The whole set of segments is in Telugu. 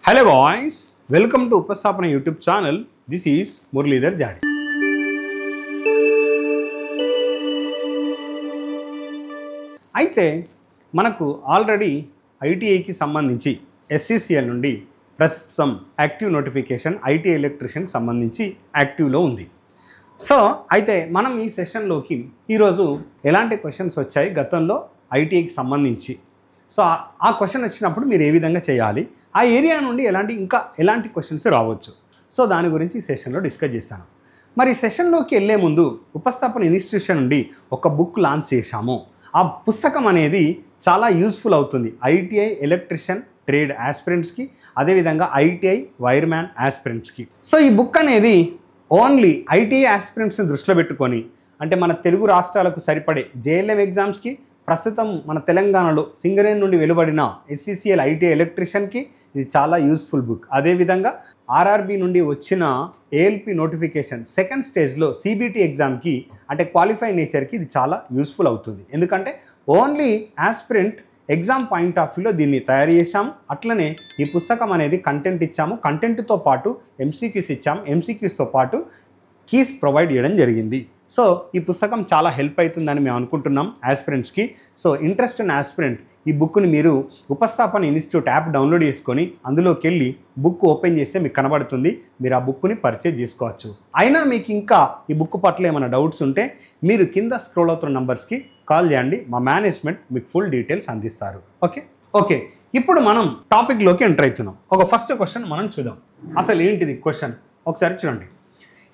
Hello boys, welcome to Upastapana YouTube channel. This is Muralidhar Jadi. అయితే మనకు ఆల్రెడీ ఐటీఐకి సంబంధించి ఎస్సీసీఎల్ నుండి ప్రస్తుతం యాక్టివ్ నోటిఫికేషన్ ఐటీ ఎలక్ట్రీషియన్కి సంబంధించి యాక్టివ్లో ఉంది. సో అయితే మనం ఈ సెషన్లోకి ఈరోజు ఎలాంటి క్వశ్చన్స్ వచ్చాయి గతంలో ఐటీఐకి సంబంధించి, సో ఆ క్వశ్చన్ వచ్చినప్పుడు మీరు ఏ విధంగా చేయాలి, ఆ ఏరియా నుండి ఎలాంటి క్వశ్చన్స్ రావచ్చు, సో దాని గురించి ఈ సెషన్లో డిస్కస్ చేస్తాను. మరి సెషన్లోకి వెళ్ళే ముందు ఉపస్థాపన ఇన్స్టిట్యూషన్ నుండి ఒక బుక్ లాంచ్ చేశాము. ఆ పుస్తకం అనేది చాలా యూస్ఫుల్ అవుతుంది ఐటీఐ ఎలక్ట్రీషియన్ ట్రేడ్ ఆస్పిరెంట్స్కి, అదేవిధంగా ఐటీఐ వైర్మ్యాన్ ఆస్పిరెంట్స్కి. సో ఈ బుక్ అనేది ఓన్లీ ఐటీఐ ఆస్పిరెంట్స్ని దృష్టిలో పెట్టుకొని, అంటే మన తెలుగు రాష్ట్రాలకు సరిపడే జేఎల్ఎం ఎగ్జామ్స్కి, ప్రస్తుతం మన తెలంగాణలో సింగరేణి నుండి వెలువడిన ఎస్సీసీఎల్ ఐటీఐ ఎలక్ట్రీషియన్కి ఇది చాలా యూస్ఫుల్ బుక్. అదేవిధంగా ఆర్ఆర్బి నుండి వచ్చిన ఏఎల్పి నోటిఫికేషన్ సెకండ్ స్టేజ్లో సిబిటి ఎగ్జామ్కి, అంటే క్వాలిఫై నేచర్కి ఇది చాలా యూస్ఫుల్ అవుతుంది. ఎందుకంటే only aspirant exam point of వ్యూలో దీన్ని తయారు చేశాము. అట్లనే ఈ పుస్తకం అనేది కంటెంట్ ఇచ్చాము, కంటెంట్తో పాటు ఎంసీక్యూస్ ఇచ్చాము, ఎంసీక్యూస్తో పాటు కీస్ ప్రొవైడ్ చేయడం జరిగింది. సో ఈ పుస్తకం చాలా హెల్ప్ అవుతుందని మేము అనుకుంటున్నాం ఆస్పిరెంట్స్కి. సో ఇంట్రెస్ట్ ఉన్న ఆస్పిరెంట్ ఈ బుక్ని మీరు ఉపస్థాపన ఇన్స్టిట్యూట్ యాప్ డౌన్లోడ్ చేసుకొని అందులోకి వెళ్ళి బుక్ ఓపెన్ చేస్తే మీకు కనబడుతుంది, మీరు ఆ బుక్ని పర్చేజ్ చేసుకోవచ్చు. అయినా మీకు ఇంకా ఈ బుక్ పట్ల ఏమైనా డౌట్స్ ఉంటే మీరు కింద స్క్రోల్ అవుతున్న నంబర్స్కి కాల్ చేయండి, మా మేనేజ్మెంట్ మీకు ఫుల్ డీటెయిల్స్ అందిస్తారు. ఓకే ఇప్పుడు మనం టాపిక్లోకి ఎంటర్ అవుతున్నాం. ఒక ఫస్ట్ క్వశ్చన్ మనం చూద్దాం. అసలు ఏంటిది క్వశ్చన్ ఒకసారి చూడండి.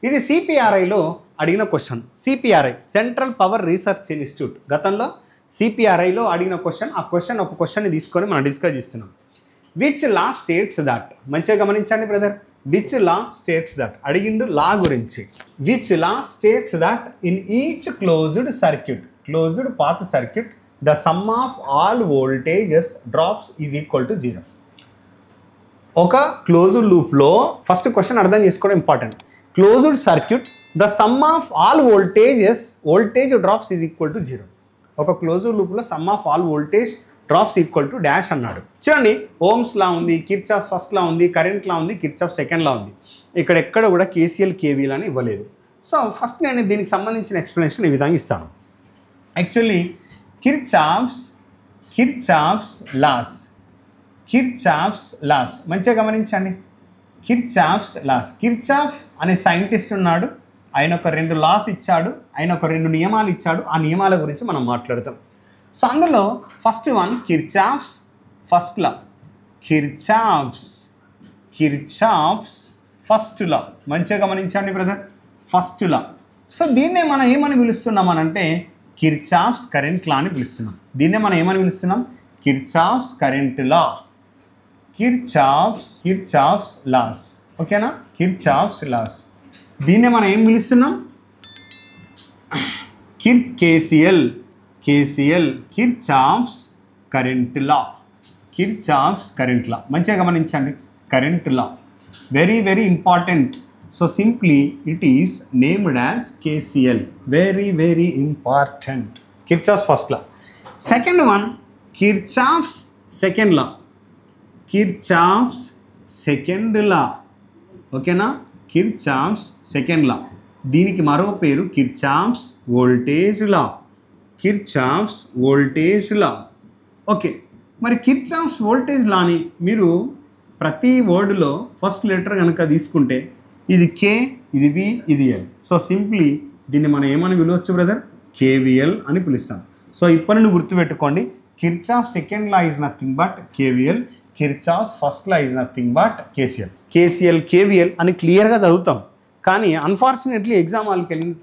ఇది సిపిఆర్ఐలో అడిగిన question. CPRI central power research institute గతంలో సిపిఆర్ఐలో అడిగిన క్వశ్చన్. ఆ క్వశ్చన్ ఒక క్వశ్చన్ని తీసుకొని మనం డిస్కస్ చేస్తున్నాం. విచ్ లా స్టేట్స్ దట్, మంచిగా గమనించండి brother, which law states that అడిగిండు లా గురించి. Which law states that in each closed circuit, closed path circuit the sum of all voltages drops is equal to 0. ఒక క్లోజ్డ్ లూప్లో ఫస్ట్ క్వశ్చన్ అర్థం చేసుకోవడం important. Closed circuit the sum of all voltage drops is equal to 0. ఒక క్లోజ్డ్ లూప్లో some of all voltage drops equal to dash అన్నాడు. చూడండి, ఓమ్స్ లా ఉంది, కిర్చాఫ్ ఫస్ట్ లా ఉంది, కరెంట్ లా ఉంది, కిర్చాఫ్ సెకండ్ లా ఉంది. ఇక్కడ ఎక్కడ కూడా కేసీఎల్ కేవీఎల్ అని ఇవ్వలేదు. సో ఫస్ట్ నేను దీనికి సంబంధించిన ఎక్స్ప్లెనేషన్ ఈ విధంగా ఇస్తాను. యాక్చువల్లీ కిర్చాఫ్స్ లాస్ మంచిగా గమనించండి. కిర్చాఫ్ అనే సైంటిస్ట్ ఉన్నాడు, ఆయన ఒక 2 లాస్ ఇచ్చాడు, ఆయన ఒక 2 నియమాలు ఇచ్చాడు. ఆ నియమాల గురించి మనం మాట్లాడతాం. సో అందులో ఫస్ట్ వన్ కిర్చాఫ్స్ ఫస్ట్ లా, కిర్చాఫ్స్ ఫస్ట్ లా, మంచిగా గమనించండి బ్రదర్, ఫస్ట్ లా. సో దీన్నే మనం ఏమని పిలుస్తున్నామనంటే కిర్చాఫ్స్ కరెంట్ లా అని పిలుస్తున్నాం. దీన్నే మనం ఏమని పిలుస్తున్నాం, Kirchhoff's current law, Kirchhoff's laws. ఓకేనా, కిర్చాఫ్స్ లాస్. దీన్నే మనం ఏం పిలుస్తున్నాం, కేసీఎల్ కిర్చాఫ్స్ కరెంట్ లా, మంచిగా గమనించండి, current law very very important. So simply it is named as KCL, very very important. Kirchhoff's first law. Second one Kirchhoff's second లా, ఓకేనా, కిర్చాఫ్స్ సెకండ్ లా. దీనికి మరో పేరు కిర్చాఫ్స్ వోల్టేజ్ లా. ఓకే, మరి కిర్చాఫ్స్ వోల్టేజ్ లాని మీరు ప్రతి వర్డ్లో ఫస్ట్ లెటర్ కనుక తీసుకుంటే ఇది కే, ఇది వి, ఇది ఎల్. సో సింప్లీ దీన్ని మనం ఏమని పిలవచ్చు బ్రదర్, కేవీఎల్ అని పిలుస్తాం. సో ఇప్పటి నుండి గుర్తుపెట్టుకోండి, Kirchhoff second law is nothing but KVL, Kirchhoff's first law is nothing but KCL KVL అని క్లియర్గా చదువుతాం. కానీ అన్ఫార్చునేట్లీ ఎగ్జామ్ వాళ్ళకి వెళ్ళిన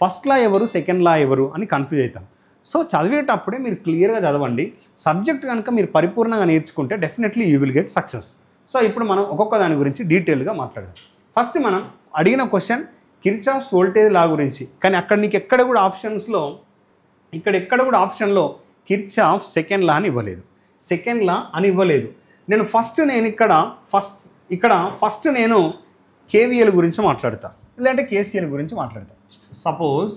ఫస్ట్ లా ఎవరు, సెకండ్ లా ఎవరు అని కన్ఫ్యూజ్ అవుతాం. సో చదివేటప్పుడే మీరు క్లియర్గా చదవండి. సబ్జెక్ట్ కనుక మీరు పరిపూర్ణంగా నేర్చుకుంటే definitely you will get success. So ఇప్పుడు మనం ఒక్కొక్క దాని గురించి డీటెయిల్గా మాట్లాడదాం. ఫస్ట్ మనం అడిగిన క్వశ్చన్ కిర్చాఫ్స్ వోల్టేజ్ లా గురించి, కానీ అక్కడ నీకు ఎక్కడ కూడా ఆప్షన్లో కిర్చాఫ్ సెకండ్ లా అని ఇవ్వలేదు. నేను ఫస్ట్ నేను కేవీఎల్ గురించి మాట్లాడతా, లేదంటే కేసీఎల్ గురించి మాట్లాడతా. సపోజ్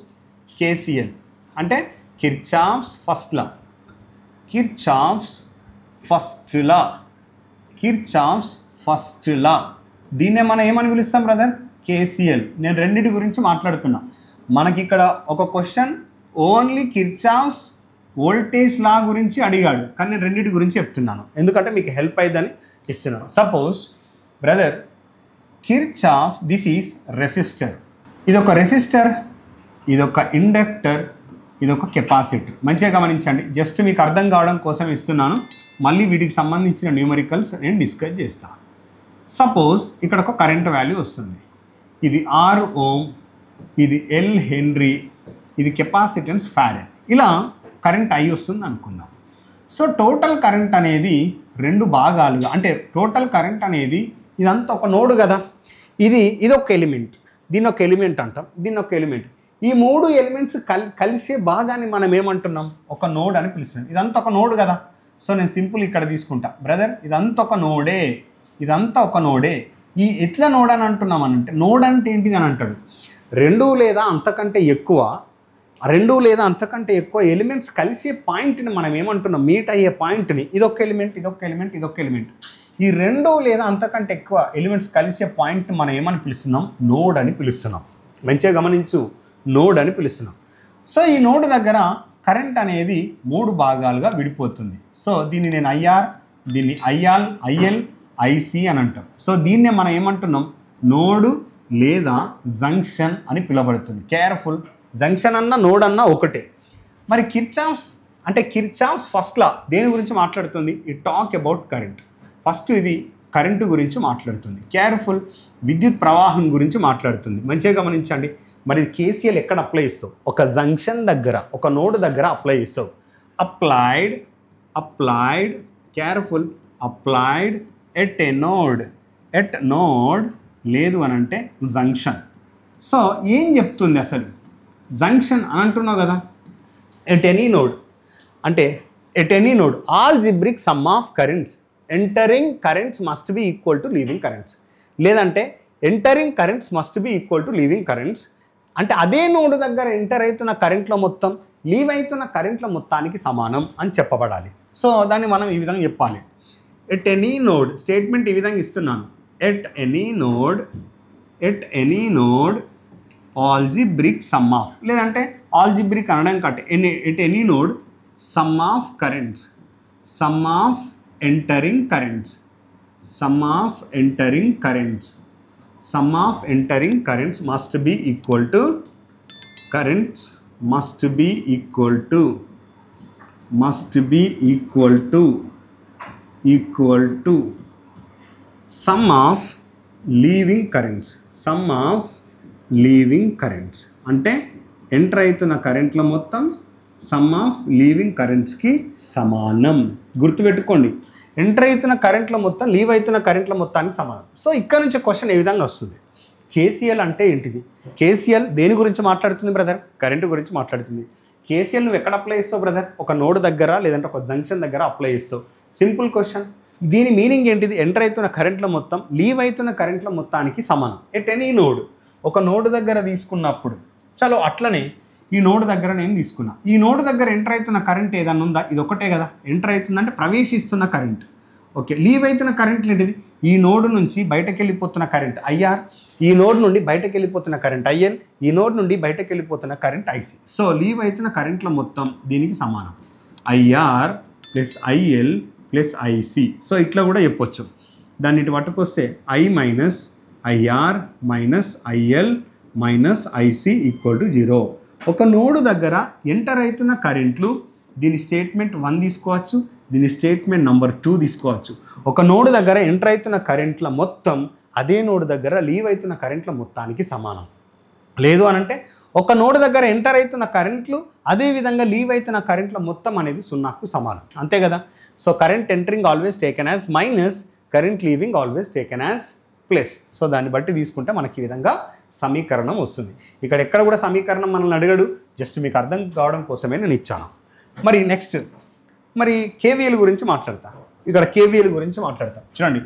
కేసీఎల్ అంటే కిర్చాఫ్స్ ఫస్ట్ లా, ఫస్ట్ లా. దీన్నే మనం ఏమని పిలుస్తాం బ్రదర్? కేసీఎల్. నేను రెండింటి గురించి మాట్లాడుతున్నా. మనకి ఇక్కడ ఒక క్వశ్చన్ ఓన్లీ కిర్చాఫ్స్ వోల్టేజ్ లా గురించి అడిగాడు, కానీ నేను రెండింటి గురించి చెప్తున్నాను ఎందుకంటే మీకు హెల్ప్ అయ్యిందని ఇస్తున్నాను. Suppose brother Kirchhoff, this is resistor. ఇదొక రెసిస్టర్, ఇదొక ఇండక్టర్, ఇదొక కెపాసిటర్. మంచిగా గమనించండి, జస్ట్ మీకు అర్థం కావడం కోసం ఇస్తున్నాను. మళ్ళీ వీటికి సంబంధించిన న్యూమరికల్స్ నేను డిస్కస్ చేస్తాను. సపోజ్ ఇక్కడ ఒక కరెంట్ వాల్యూ వస్తుంది. ఇది 6 ఓం, ఇది ఎల్ హెన్రీ, ఇది కెపాసిటెన్స్ ఫారెడ్. ఇలా కరెంట్ I వస్తుంది అనుకుందాం. సో టోటల్ కరెంట్ అనేది 2 భాగాలుగా, అంటే టోటల్ కరెంట్ అనేది ఇదంతా ఒక నోడు కదా. ఇదొక ఎలిమెంట్, దీన్ని ఒక ఎలిమెంట్ అంటాం, దీన్ని ఒక ఎలిమెంట్. ఈ 3 ఎలిమెంట్స్ కలిసే భాగాన్ని మనం ఏమంటున్నాం? ఒక నోడ్ అని పిలుస్తున్నాం. ఇదంతా ఒక నోడ్ కదా. సో నేను సింపుల్ ఇక్కడ తీసుకుంటా బ్రదర్, ఇదంతా ఒక నోడే, ఇదంతా ఒక నోడే. ఈ ఎట్లా నోడ్ అని అంటున్నాం అంటే, నోడ్ అంటే ఏంటిది అని అంటాడు, 2 లేదా అంతకంటే ఎక్కువ ఎలిమెంట్స్ కలిసే పాయింట్ని మనం ఏమంటున్నాం? మీట్ అయ్యే పాయింట్ని, ఇదొక ఎలిమెంట్, ఇదొక ఎలిమెంట్, ఇదొక ఎలిమెంట్. ఈ 2 లేదా అంతకంటే ఎక్కువ ఎలిమెంట్స్ కలిసే పాయింట్ని మనం ఏమని పిలుస్తున్నాం? నోడ్ అని పిలుస్తున్నాం. మంచిగా గమనించు, నోడ్ అని పిలుస్తున్నాం. సో ఈ నోడ్ దగ్గర కరెంట్ అనేది 3 భాగాలుగా విడిపోతుంది. సో దీన్ని నేను ఐఆర్, దీన్ని ఐఎల్, ఐసి అని అంటాం. సో దీన్నే మనం ఏమంటున్నాం? నోడు లేదా జంక్షన్ అని పిలువబడుతుంది. కేర్ఫుల్, జంక్షన్ అన్న నోడ్ అన్న ఒకటే. మరి కిర్చాఫ్స్ ఫస్ట్ లా దేని గురించి మాట్లాడుతుంది? It talk about current. First ఇది కరెంటు గురించి మాట్లాడుతుంది. కేర్ఫుల్, విద్యుత్ ప్రవాహం గురించి మాట్లాడుతుంది. మంచిగా గమనించండి. మరి కేసీఎల్ ఎక్కడ అప్లై చేస్తావు? ఒక జంక్షన్ దగ్గర, ఒక నోడ్ దగ్గర అప్లై చేస్తావు. Applied careful, applied at node లేదు అని అంటే జంక్షన్. సో ఏం చెప్తుంది అసలు? జంక్షన్ అని అంటున్నావు కదా. ఎట్ ఎనీ నోడ్ అంటే algebraic sum of currents entering currents must be equal to leaving currents, లేదంటే entering currents must be equal to leaving currents. అంటే అదే నోడ్ దగ్గర ఎంటర్ అవుతున్న కరెంట్ల మొత్తం లీవ్ అవుతున్న కరెంట్ల మొత్తానికి సమానం అని చెప్పబడాలి. సో దాన్ని మనం ఈ విధంగా చెప్పాలి. ఎట్ ఎనీ నోడ్ స్టేట్మెంట్ ఈ విధంగా ఇస్తున్నాను. At any node algebraic sum of, లేదంటే ఆల్జిబ్రిక్ అనడం cut at any node some of currents, some of entering currents must be equal to sum of leaving currents. అంటే ఎంటర్ అవుతున్న కరెంట్ల మొత్తం సమ్ ఆఫ్ లీవింగ్ కరెంట్స్కి సమానం. గుర్తుపెట్టుకోండి, ఎంటర్ అవుతున్న కరెంట్ల మొత్తం లీవ్ అవుతున్న కరెంట్ల మొత్తానికి సమానం. సో ఇక్కడ నుంచి క్వశ్చన్ ఏ విధంగా వస్తుంది? కేసీఎల్ అంటే ఏంటిది? కేసీఎల్ దేని గురించి మాట్లాడుతుంది బ్రదర్? కరెంటు గురించి మాట్లాడుతుంది. కేసీఎల్ నువ్వు ఎక్కడ అప్లై చేస్తావు బ్రదర్? ఒక నోడ్ దగ్గర లేదంటే ఒక జంక్షన్ దగ్గర అప్లై చేస్తావు. Simple question. దీని మీనింగ్ ఏంటిది? ఎంటర్ అవుతున్న కరెంట్ల మొత్తం లీవ్ అవుతున్న కరెంట్ల మొత్తానికి సమానం. ఎట్ ఎనీ నోడ్, ఒక నోడ్ దగ్గర తీసుకున్నప్పుడు, చలో అట్లనే ఈ నోడ్ దగ్గర నేను తీసుకున్నా. ఈ నోడ్ దగ్గర ఎంటర్ అవుతున్న కరెంట్ ఏదన్నా ఉందా? ఇది ఒకటే కదా ఎంటర్ అవుతుందంటే ప్రవేశిస్తున్న కరెంట్. ఓకే, లీవ్ అవుతున్న కరెంట్ ఏంటిది? ఈ నోడ్ నుంచి బయటకు వెళ్ళిపోతున్న కరెంట్ ఐఆర్, ఈ నోడ్ నుండి బయటకు వెళ్ళిపోతున్న కరెంట్ ఐఎల్, ఈ నోడ్ నుండి బయటకు వెళ్ళిపోతున్న కరెంట్ ఐసి. సో లీవ్ అవుతున్న కరెంట్ల మొత్తం దీనికి సమానం. IR plus IL plus IC. So ఇట్లా కూడా చెప్పొచ్చు. దాన్ని ఇటు పట్టుకొస్తే I minus IR minus IL minus IC equal to 0. ఒక నోడు దగ్గర ఎంటర్ అవుతున్న కరెంట్లు, దీని స్టేట్మెంట్ 1 తీసుకోవచ్చు, దీని స్టేట్మెంట్ నెంబర్ 2 తీసుకోవచ్చు. ఒక నోడు దగ్గర ఎంటర్ అవుతున్న కరెంట్ల మొత్తం అదే నోడు దగ్గర లీవ్ అవుతున్న కరెంట్ల మొత్తానికి సమానం. లేదు అనంటే ఒక నోడు దగ్గర ఎంటర్ అవుతున్న కరెంట్లు అదేవిధంగా లీవ్ అవుతున్న కరెంట్ల మొత్తం అనేది 0కు సమానం. అంతే కదా. So current entering always taken as minus, current leaving always taken as plus. So దాన్ని బట్టి తీసుకుంటే మనకి ఈ విధంగా సమీకరణం వస్తుంది. ఇక్కడ ఎక్కడ కూడా సమీకరణం మనల్ని అడిగాడు, జస్ట్ మీకు అర్థం కావడం కోసమే నేను ఇచ్చాను. మరి నెక్స్ట్ మరి కేవీఎల్ గురించి మాట్లాడతా. ఇక్కడ కేవీఎల్ గురించి మాట్లాడతా. చూడండి,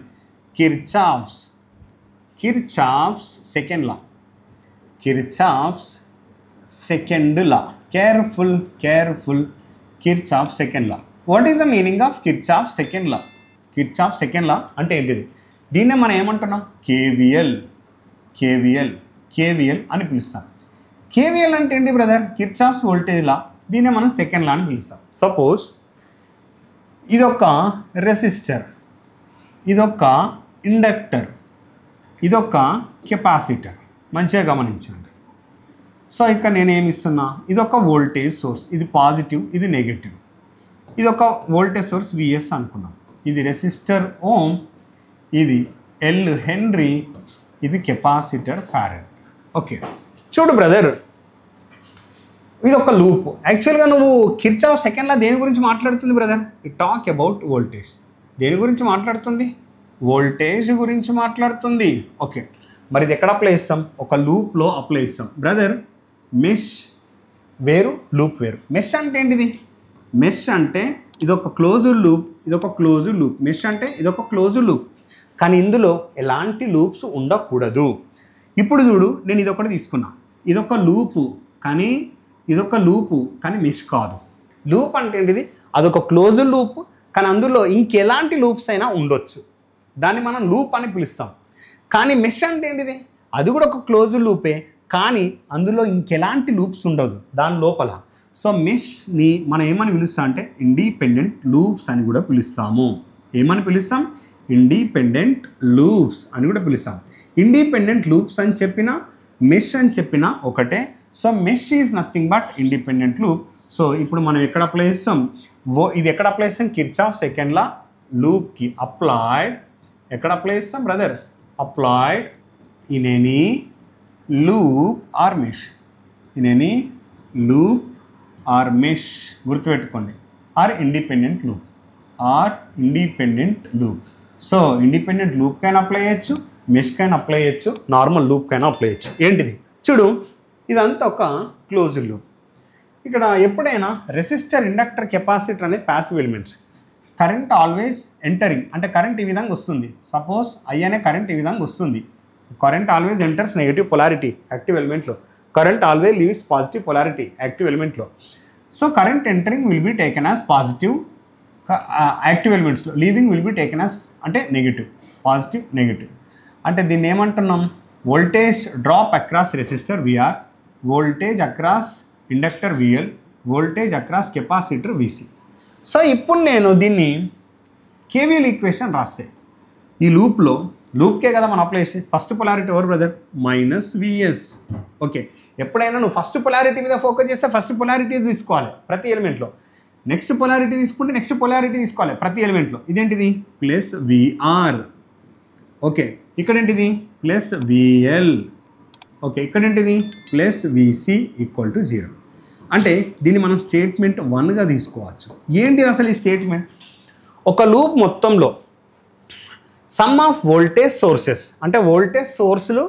Kirchhoff's second law, Kirchhoff's second law. Careful, Kirchhoff second law. What is the meaning of Kirchhoff second law? Kirchhoff second లా అంటే ఏంటిది? దీన్నే మనం ఏమంటున్నాం కేవీఎల్ కేవీఎల్ కేవీఎల్ అని పిలుస్తాం. కేవీఎల్ అంటే ఏంటి బ్రదర్? కిర్చాఫ్స్ వోల్టేజ్ లా. దీన్నే మనం సెకండ్ లా అని పిలుస్తాం. సపోజ్ ఇదొక రెసిస్టర్, ఇదొక ఇండక్టర్, ఇదొక కెపాసిటర్. మంచిగా గమనించండి. సో ఇక్కడ నేనేమి ఇస్తున్నా, ఇదొక వోల్టేజ్ సోర్స్, ఇది పాజిటివ్, ఇది నెగిటివ్. ఇదొక వోల్టేజ్ సోర్స్ విఎస్ అనుకున్నాం. ఇది రెసిస్టర్ ఓమ్, ఇది ఎల్ హెన్రీ, ఇది కెపాసిటర్ ఫారెడ్. ఓకే, చూడు బ్రదర్, ఇది ఒక లూప్. యాక్చువల్గా నువ్వు కిర్చాఫ్ సెకండ్లా దేని గురించి మాట్లాడుతుంది brother? It talk about voltage. దేని గురించి మాట్లాడుతుంది? వోల్టేజ్ గురించి మాట్లాడుతుంది. ఓకే, మరి ఇది ఎక్కడ అప్లై చేస్తాం? ఒక లూప్లో అప్లై చేస్తాం బ్రదర్. మెష్ వేరు, లూప్ వేరు. మెష్ అంటే ఏంటిది? మెష్ అంటే ఇదొక క్లోజ్డ్ లూప్, ఇదొక క్లోజ్డ్ లూప్. మెష్ అంటే ఇదొక క్లోజ్డ్ లూప్, కానీ ఇందులో ఎలాంటి లూప్స్ ఉండకూడదు. ఇప్పుడు చూడు, నేను ఇదొకటి తీసుకున్నా, ఇదొక లూపు, కానీ ఇదొక లూపు, కానీ మెష్ కాదు. లూప్ అంటే ఏంటిది? అదొక క్లోజ్డ్ లూప్, కానీ అందులో ఇంకెలాంటి లూప్స్ అయినా ఉండొచ్చు. దాన్ని మనం లూప్ అని పిలుస్తాం. కానీ మెష్ అంటే ఏంటిది? అది కూడా ఒక క్లోజ్డ్ లూపే, కానీ అందులో ఇంకెలాంటి లూప్స్ ఉండదు దాని లోపల. సో మెష్ని మనం ఏమని పిలుస్తాం అంటే ఇండిపెండెంట్ లూప్స్ అని కూడా పిలుస్తాము. ఏమని పిలుస్తాం? ఇండిపెండెంట్ లూప్స్ అని కూడా పిలుస్తాం. ఇండిపెండెంట్ లూప్స్ అని చెప్పినా, మెష్ అని చెప్పినా ఒకటే. So mesh is nothing but independent loop. So ఇప్పుడు మనం ఎక్కడ అప్లై చేస్తాం? ఇది ఎక్కడ అప్లై చేస్తాం? కిర్చాఫ్ సెకండ్ లా లూప్కి అప్లైడ్. ఎక్కడ అప్లై చేస్తాం brother? Applied in any loop or mesh. In any loop or mesh, గుర్తుపెట్టుకోండి. Or independent loop, or independent loop. So independent లూప్కైనా అప్లై చేయొచ్చు, మెష్కైనా అప్లై చేయొచ్చు, నార్మల్ లూప్కైనా అప్లై చేయొచ్చు. ఏంటిది చూడు, ఇదంతా ఒక క్లోజ్డ్ లూప్. ఇక్కడ ఎప్పుడైనా రెసిస్టర్, ఇండక్టర్, కెపాసిటర్ అనేది passive elements. Current always entering, అంటే కరెంట్ ఈ విధంగా వస్తుంది. సపోజ్ ఐ అనే కరెంట్ ఈ విధంగా వస్తుంది. Current always enters negative polarity active ఎలిమెంట్లో. Current always leaves positive polarity active ఎలిమెంట్లో. So current entering will be taken as positive active ఎలిమెంట్స్లో, leaving will be taken as అంటే నెగిటివ్, పాజిటివ్ నెగిటివ్. అంటే దీన్ని ఏమంటున్నాం? Voltage drop across resistor VR, voltage across inductor VL, voltage across capacitor VC. So ఇప్పుడు నేను దీన్ని కేవీఎల్ ఈక్వేషన్ రాస్తే, ఈ లూప్కే కదా మనం అప్లై చేసి, ఫస్ట్ పొలారిటీ ఎవరు బ్రదర్? Minus VS. ఓకే, ఎప్పుడైనా నువ్వు ఫస్ట్ పొలారిటీ మీద ఫోకస్ చేస్తే ఫస్ట్ పొలారిటీ తీసుకోవాలి ప్రతి ఎలిమెంట్లో. నెక్స్ట్ పొలారిటీ తీసుకుంటే నెక్స్ట్ పొలారిటీ తీసుకోవాలి ప్రతి ఎలిమెంట్లో. ఇదేంటిది? Plus VR. ఓకే, ఇక్కడ ఏంటిది? Plus VL. ఓకే, ఇక్కడ ఏంటిది? Plus VC equal to 0. అంటే దీన్ని మనం స్టేట్మెంట్ 1గా తీసుకోవచ్చు. ఏంటిది అసలు ఈ స్టేట్మెంట్? ఒక లూప్ మొత్తంలో సమ్ ఆఫ్ వోల్టేజ్ సోర్సెస్, అంటే వోల్టేజ్ సోర్సులు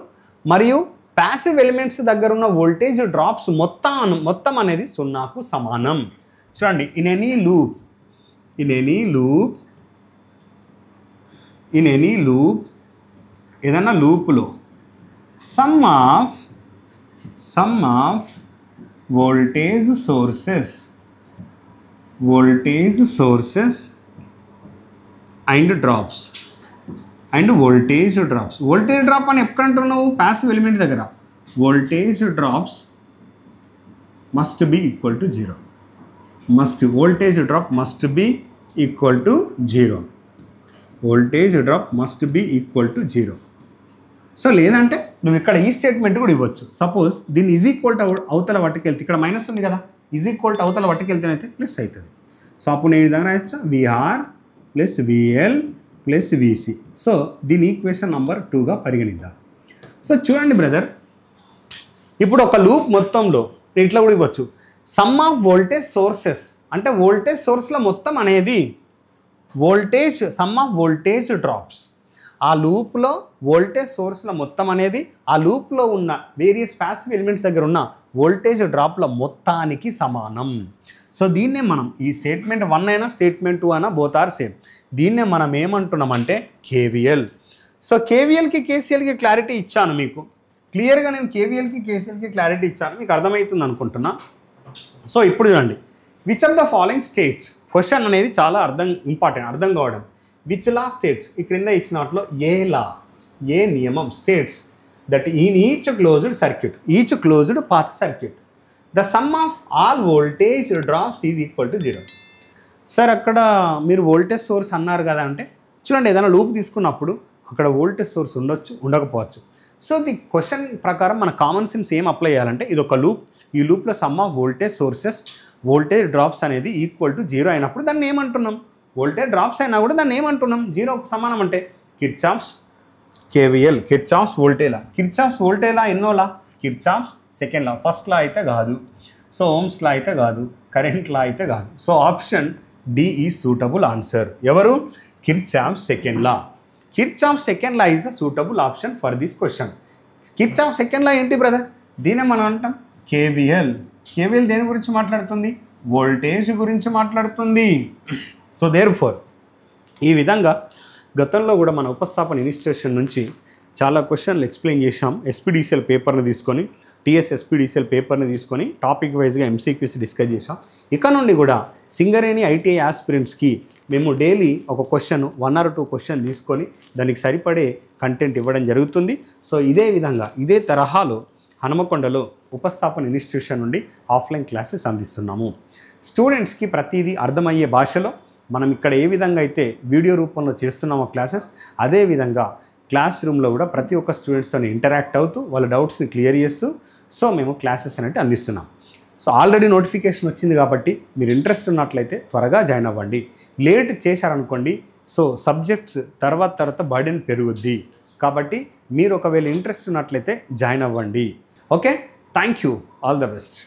మరియు ప్యాసివ్ ఎలిమెంట్స్ దగ్గర ఉన్న వోల్టేజ్ డ్రాప్స్ మొత్తం అనేది 0కు సమానం. చూడండి, ఇన్ ఎనీ లూప్ ఏదన్నా లూప్లో some of voltage sources and drops voltage drop అని ఎక్కడ అంటున్నావు? ప్యాసివ్ ఎలిమెంట్ దగ్గర. Voltage drops must be equal to 0. Voltage drop must be equal to 0. Voltage drop must be equal to 0. So లేదంటే నువ్వు ఇక్కడ ఈ స్టేట్మెంట్ కూడా ఇవ్వచ్చు. సపోజ్ దీన్ని ఈజ్ ఈక్వల్ టు అవతల పట్టుకెళ్తే, ఇక్కడ మైనస్ ఉంది కదా, ఈజ్ ఈక్వల్ టు అవతల పట్టుకెళ్తేనైతే ప్లస్ అవుతుంది. సో అప్పుడు నేను ఈ విధంగా రాయొచ్చు, VR plus VL plus VC. So దీని ఈక్వేషన్ నెంబర్ 2గా పరిగణిద్దాం. సో చూడండి బ్రదర్, ఇప్పుడు ఒక లూప్ మొత్తంలో ఇట్లా కూడా ఇవ్వచ్చు, సమ్ ఆఫ్ వోల్టేజ్ సోర్సెస్, అంటే వోల్టేజ్ సోర్స్లో మొత్తం అనేది సమ్ ఆఫ్ వోల్టేజ్ డ్రాప్స్. ఆ లూప్లో వోల్టేజ్ సోర్స్ల మొత్తం అనేది ఆ లూప్లో ఉన్న వేరియస్ ప్యాసివ్ ఎలిమెంట్స్ దగ్గర ఉన్న వోల్టేజ్ డ్రాప్ల మొత్తానికి సమానం. సో దీన్నే మనం ఈ స్టేట్మెంట్ 1 అయినా స్టేట్మెంట్ 2 అయినా బోత్ ఆర్ సేమ్. దీన్నే మనం ఏమంటున్నామంటే కేవీఎల్. సో కేవీఎల్కి కేసీఎల్కి క్లారిటీ ఇచ్చాను మీకు క్లియర్గా. నేను కేవీఎల్కి కేసీఎల్కి క్లారిటీ ఇచ్చాను, మీకు అర్థమవుతుంది అనుకుంటున్నా. సో ఇప్పుడు చూడండి, which of the following states, question అనేది చాలా ఇంపార్టెంట్ అర్థం కావడం. విచ్ లా స్టేట్స్ ఈ క్రింద ఇచ్చిన వాటిలో ఏ లా ఏ నియమం states that in each closed path circuit the sum of all voltage drops is equal to 0. Sir అక్కడ మీరు వోల్టేజ్ సోర్స్ అన్నారు కదా అంటే చూడండి, ఏదైనా లూప్ తీసుకున్నప్పుడు అక్కడ వోల్టేజ్ సోర్స్ ఉండొచ్చు, ఉండకపోవచ్చు. సో ది క్వశ్చన్ ప్రకారం మన కామన్ సెన్స్ ఏం అప్లై చేయాలంటే ఇది ఒక లూప్, ఈ లూప్లో some of voltage sources voltage drops అనేది ఈక్వల్ టు 0 అయినప్పుడు దాన్ని ఏమంటున్నాం? వోల్టేజ్ డ్రాప్స్ అయినా కూడా దాన్ని ఏమంటున్నాం? 0కు సమానం అంటే Kirchhoff's KVL, Kirchhoff's voltage law. Kirchhoff's voltage law ఎన్నో లా? Kirchhoff's second law. First law అయితే కాదు, సో ఓమ్స్ లా అయితే కాదు, కరెంట్ లా అయితే కాదు. So option D is suitable answer. ఎవరు? Kirchhoff's second law. Kirchhoff's second law is the suitable option for this question. Kirchhoff's second law ఏంటి బ్రదర్? దీనే మనం అంటాం కేవీఎల్. కేవీఎల్ దేని గురించి మాట్లాడుతుంది? వోల్టేజ్ గురించి మాట్లాడుతుంది. సో దేర్ఫోర్ ఈ విధంగా గతంలో కూడా మన ఉపస్థాపన ఇన్స్టిట్యూషన్ నుంచి చాలా క్వశ్చన్లు ఎక్స్ప్లెయిన్ చేశాం. ఎస్పీడీసీఎల్ పేపర్ని తీసుకొని, టీఎస్ ఎస్పీడీసీఎల్ పేపర్ని తీసుకొని టాపిక్ వైజ్గా ఎంసీక్యూస్ డిస్కస్ చేసాం. ఇక నుండి కూడా సింగరేణి ఐటీఐ ఆస్పిరెంట్స్కి మేము డైలీ ఒక క్వశ్చన్ 1 or 2 క్వశ్చన్ తీసుకొని దానికి సరిపడే కంటెంట్ ఇవ్వడం జరుగుతుంది. సో ఇదే విధంగా ఇదే తరహాలో హనుమకొండలో ఉపస్థాపన ఇన్స్టిట్యూషన్ నుండి ఆఫ్లైన్ క్లాసెస్ అందిస్తున్నాము. స్టూడెంట్స్కి ప్రతిదీ అర్థమయ్యే భాషలో మనం ఇక్కడ ఏ విధంగా అయితే వీడియో రూపంలో చేస్తున్నామో క్లాసెస్, అదేవిధంగా క్లాస్ రూమ్లో కూడా ప్రతి ఒక్క స్టూడెంట్స్తో ఇంటరాక్ట్ అవుతూ వాళ్ళ డౌట్స్ని క్లియర్ చేస్తూ సో మేము క్లాసెస్ అనేవి అందిస్తున్నాం. సో ఆల్రెడీ నోటిఫికేషన్ వచ్చింది కాబట్టి మీరు ఇంట్రెస్ట్ ఉన్నట్లయితే త్వరగా జాయిన్ అవ్వండి. లేట్ చేశారనుకోండి సో సబ్జెక్ట్స్ తర్వాత బర్డెన్ పెరుగుద్ది. కాబట్టి మీరు ఒకవేళ ఇంట్రెస్ట్ ఉన్నట్లయితే జాయిన్ అవ్వండి. Okay, thank you, all the best.